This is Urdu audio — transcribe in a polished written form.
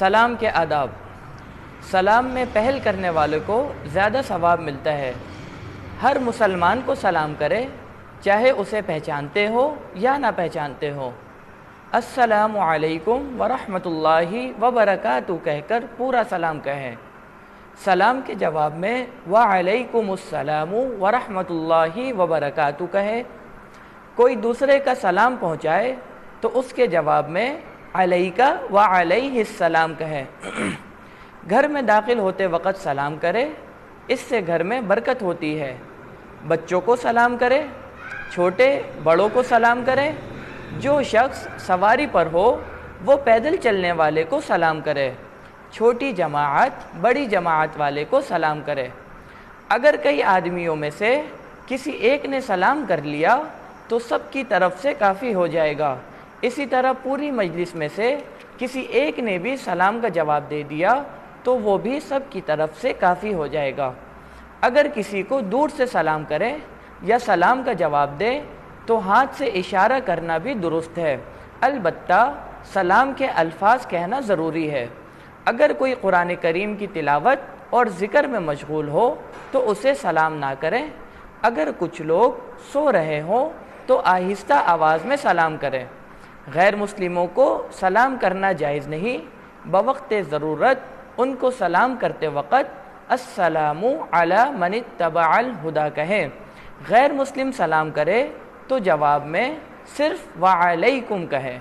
سلام کے آداب۔ سلام میں پہل کرنے والے کو زیادہ ثواب ملتا ہے۔ ہر مسلمان کو سلام کرے، چاہے اسے پہچانتے ہو یا نہ پہچانتے ہو۔ السلام علیکم ورحمۃ اللہ وبرکاتہ کہہ کر پورا سلام کہیں۔ سلام کے جواب میں وعلیکم السلام ورحمۃ اللہ وبرکاتہ کہے۔ کوئی دوسرے کا سلام پہنچائے تو اس کے جواب میں علیکہ وعلیہ السلام کہے۔ گھر میں داخل ہوتے وقت سلام کرے، اس سے گھر میں برکت ہوتی ہے۔ بچوں کو سلام کرے، چھوٹے بڑوں کو سلام کرے۔ جو شخص سواری پر ہو وہ پیدل چلنے والے کو سلام کرے۔ چھوٹی جماعت بڑی جماعت والے کو سلام کرے۔ اگر کئی آدمیوں میں سے کسی ایک نے سلام کر لیا تو سب کی طرف سے کافی ہو جائے گا۔ اسی طرح پوری مجلس میں سے کسی ایک نے بھی سلام کا جواب دے دیا تو وہ بھی سب کی طرف سے کافی ہو جائے گا۔ اگر کسی کو دور سے سلام کرے یا سلام کا جواب دے تو ہاتھ سے اشارہ کرنا بھی درست ہے، البتہ سلام کے الفاظ کہنا ضروری ہے۔ اگر کوئی قرآن کریم کی تلاوت اور ذکر میں مشغول ہو تو اسے سلام نہ کریں۔ اگر کچھ لوگ سو رہے ہوں تو آہستہ آواز میں سلام کریں۔ غیر مسلموں کو سلام کرنا جائز نہیں۔ بوقت ضرورت ان کو سلام کرتے وقت السلام علی من اتبع الہدی کہیں۔ غیر مسلم سلام کرے تو جواب میں صرف وعلیکم کہیں۔